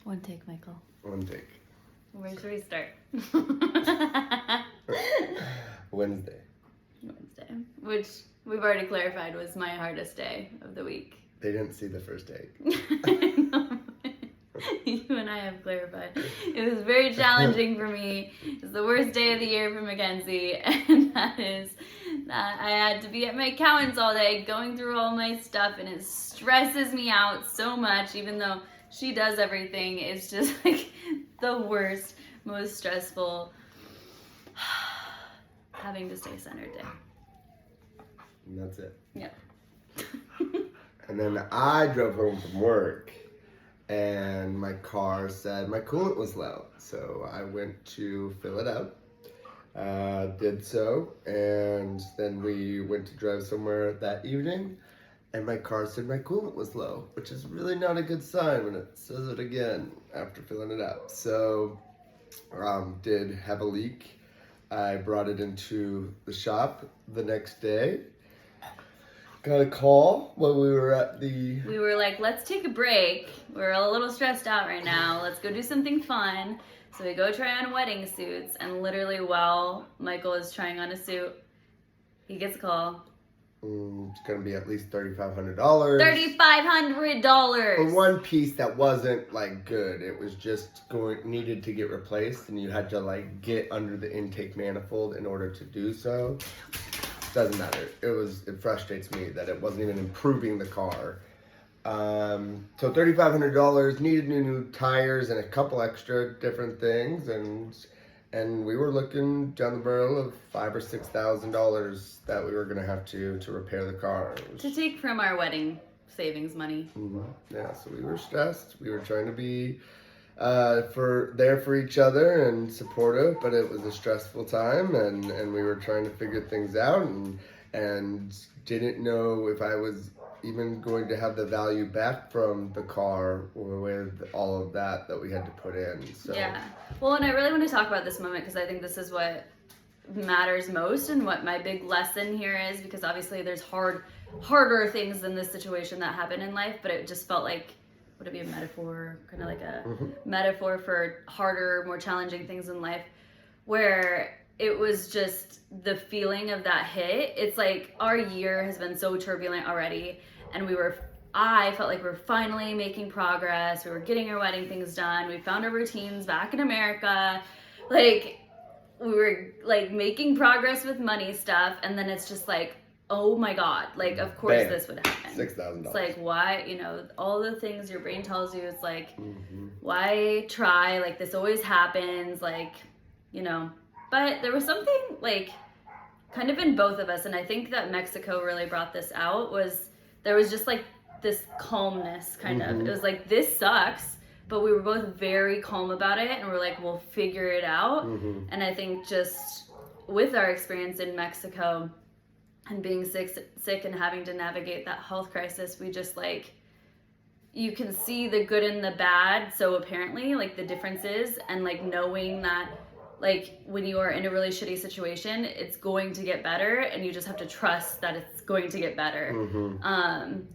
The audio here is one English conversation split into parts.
One take, Michael. One take. Where should we start? Wednesday. Wednesday, which we've already clarified was my hardest day of the week. They didn't see the first take. You and I have clarified. It was very challenging for me. It's the worst day of the year for Mackenzie, and that is that I had to be at my accountant's all day going through all my stuff, and it stresses me out so much, even though she does everything. It's just like the worst, most stressful having to stay centered day. And that's it. Yep. And then I drove home from work and my car said my coolant was low. So I went to fill it up, did so, and then we went to drive somewhere that evening and my car said my coolant was low, which is really not a good sign when it says it again after filling it up. So did have a leak. I brought it into the shop the next day. Got a call when we were at the... We were like, let's take a break. We're a little stressed out right now. Let's go do something fun. So we go try on wedding suits, and literally while Michael is trying on a suit, he gets a call. It's going to be at least $3,500. $3,500! For one piece that wasn't, like, good. It was just needed to get replaced, and you had to, like, get under the intake manifold in order to do so. Doesn't matter. It frustrates me that it wasn't even improving the car. So $3,500, needed new tires and a couple extra different things, and we were looking down the barrel of $5,000 or $6,000 that we were gonna have to repair the car. To take from our wedding savings money. Mm-hmm. Yeah, so we were stressed. We were trying to be for each other and supportive, but it was a stressful time, and we were trying to figure things out, and didn't know if I was even going to have the value back from the car with all of that we had to put in. So yeah. Well, and I really want to talk about this moment because I think this is what matters most and what my big lesson here is, because obviously there's harder things than this situation that happen in life, but it just felt like, would it be a metaphor, kind of like a metaphor for harder, more challenging things in life, where it was just the feeling of that hit. It's like our year has been so turbulent already, and I felt like we were finally making progress. We were getting our wedding things done. We found our routines back in America. Like, we were like making progress with money stuff, and then it's just like, oh my God, like, of course Bam. This would happen. $6,000. It's like, why, all the things your brain tells you, it's like, why try? Like, this always happens, like, But there was something, like, kind of in both of us, and I think that Mexico really brought this out, there was just, like, this calmness, kind of. It was like, this sucks, but we were both very calm about it, and we're like, we'll figure it out. And I think just with our experience in Mexico, and being sick and having to navigate that health crisis, we just, like, you can see the good and the bad so apparently, like, the differences, and, like, knowing that, like, when you are in a really shitty situation, it's going to get better, and you just have to trust that it's going to get better.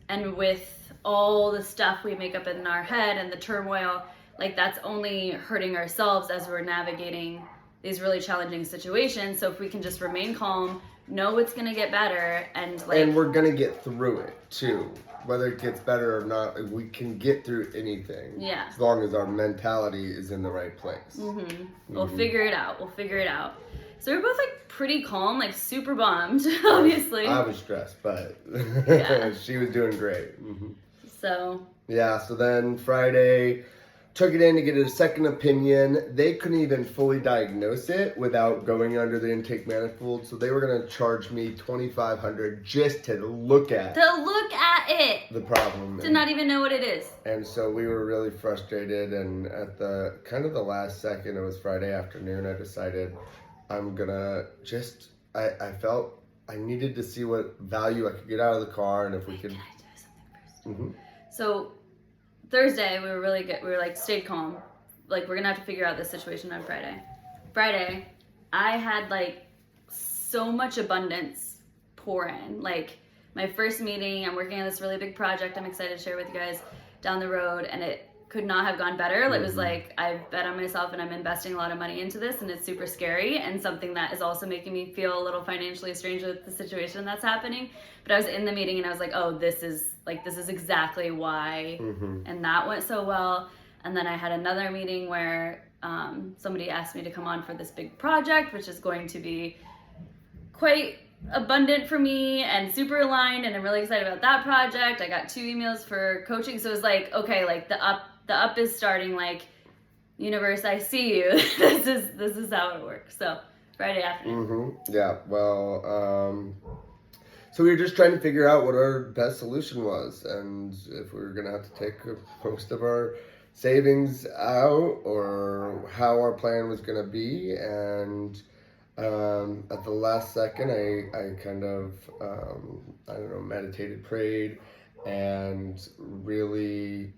And with all the stuff we make up in our head and the turmoil, like, that's only hurting ourselves as we're navigating these really challenging situations. So if we can just remain calm, know it's gonna get better, and like, and we're gonna get through it too, whether it gets better or not. We can get through anything, as long as our mentality is in the right place. We'll figure it out. So we're both like pretty calm, like super bummed. Obviously I was stressed, but she was doing great. So then Friday, took it in to get a second opinion. They couldn't even fully diagnose it without going under the intake manifold, so they were going to charge me $2,500 just to look at it, the problem, to not even know what it is. And so we were really frustrated, and at the kind of the last second, it was Friday afternoon, I decided I'm gonna I felt I needed to see what value I could get out of the car, and if we could. Can I do something first? So Thursday, we were really good. We were like, stayed calm. Like, we're gonna have to figure out this situation on Friday. Friday, I had like so much abundance pour in. Like, my first meeting, I'm working on this really big project I'm excited to share with you guys down the road, and could not have gone better. It was like, I've bet on myself and I'm investing a lot of money into this, and it's super scary, and something that is also making me feel a little financially estranged with the situation that's happening. But I was in the meeting and I was like, oh, this is exactly why. And that went so well. And then I had another meeting where somebody asked me to come on for this big project, which is going to be quite abundant for me and super aligned, and I'm really excited about that project. I got 2 emails for coaching, so it was like, okay, like the up is starting, like, universe, I see you. this is how it works. So Friday afternoon. Yeah, well, so we were just trying to figure out what our best solution was, and if we were gonna have to take most of our savings out, or how our plan was gonna be. And at the last second, I kind of I don't know, meditated, prayed, and really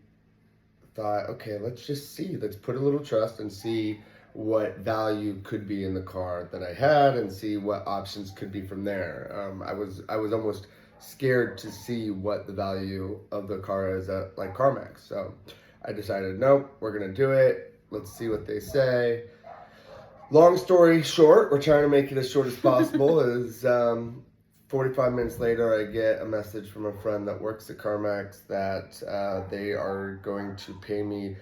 thought, okay, let's just see, let's put a little trust and see what value could be in the car that I had, and see what options could be from there. I was almost scared to see what the value of the car is at like CarMax. So I decided, nope, we're gonna do it. Let's see what they say. Long story short, we're trying to make it as short as possible. Is 45 minutes later, I get a message from a friend that works at CarMax that they are going to pay me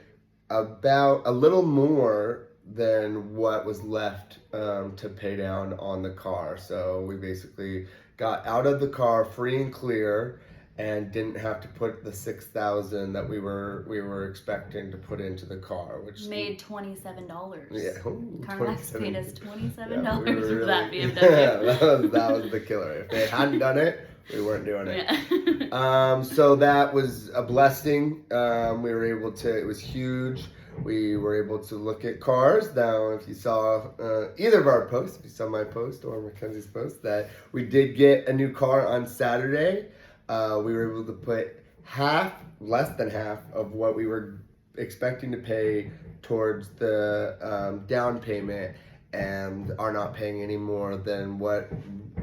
about a little more than what was left to pay down on the car. So we basically got out of the car free and clear, and didn't have to put the $6,000 that we were expecting to put into the car, which made $27. Yeah, CarMax paid us $27 yeah, we for that BMW. Yeah, that was the killer. If they hadn't done it, we weren't doing it. Yeah. So that was a blessing. We were able to. It was huge. We were able to look at cars. Now, if you saw either of our posts, if you saw my post or Mackenzie's post, that we did get a new car on Saturday. We were able to put less than half of what we were expecting to pay towards the down payment, and are not paying any more than what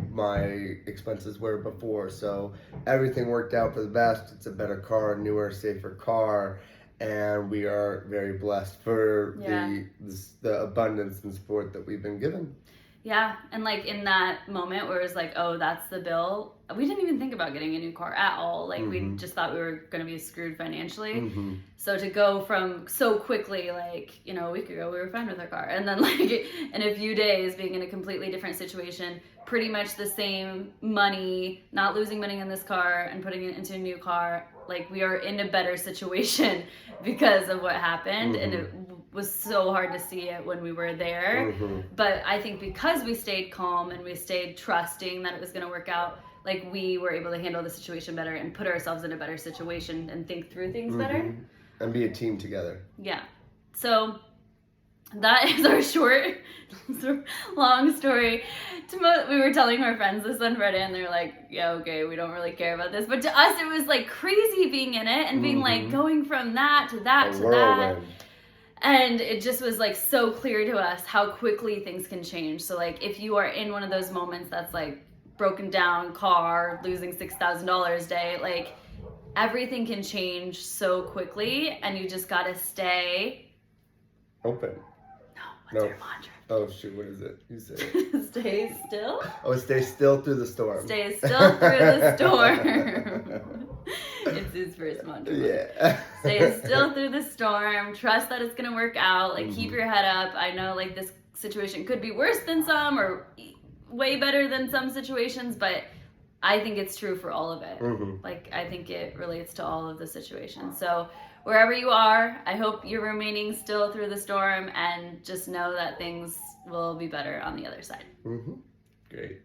my expenses were before. So everything worked out for the best. It's a better car, newer, safer car, and we are very blessed for the abundance and support that we've been given. Yeah, and like in that moment where it was like, oh, that's the bill, we didn't even think about getting a new car at all. Like we just thought we were going to be screwed financially. So to go from so quickly, like, you know, a week ago we were fine with our car, and then like in a few days being in a completely different situation, pretty much the same money, not losing money on this car and putting it into a new car, like we are in a better situation because of what happened. And it was so hard to see it when we were there. But I think because we stayed calm and we stayed trusting that it was going to work out, like we were able to handle the situation better and put ourselves in a better situation and think through things better. And be a team together. Yeah. So that is our short, long story. We were telling our friends this on Reddit, and they're like, yeah, okay, we don't really care about this. But to us, it was like crazy being in it and being like going from that to that to that. And it just was like so clear to us how quickly things can change. So like if you are in one of those moments that's like broken down car, losing $6,000 day, like everything can change so quickly, and you just gotta stay open. What's your mantra? Oh shoot, what is it? You say it. Stay still? Oh, stay still through the storm. Stay still through the storm. It's his first mantra. Yeah. Stay still through the storm. Trust that it's gonna work out. Like keep your head up. I know like this situation could be worse than some, or way better than some situations, but I think it's true for all of it. Like I think it relates to all of the situations. So wherever you are, I hope you're remaining still through the storm, and just know that things will be better on the other side. Great.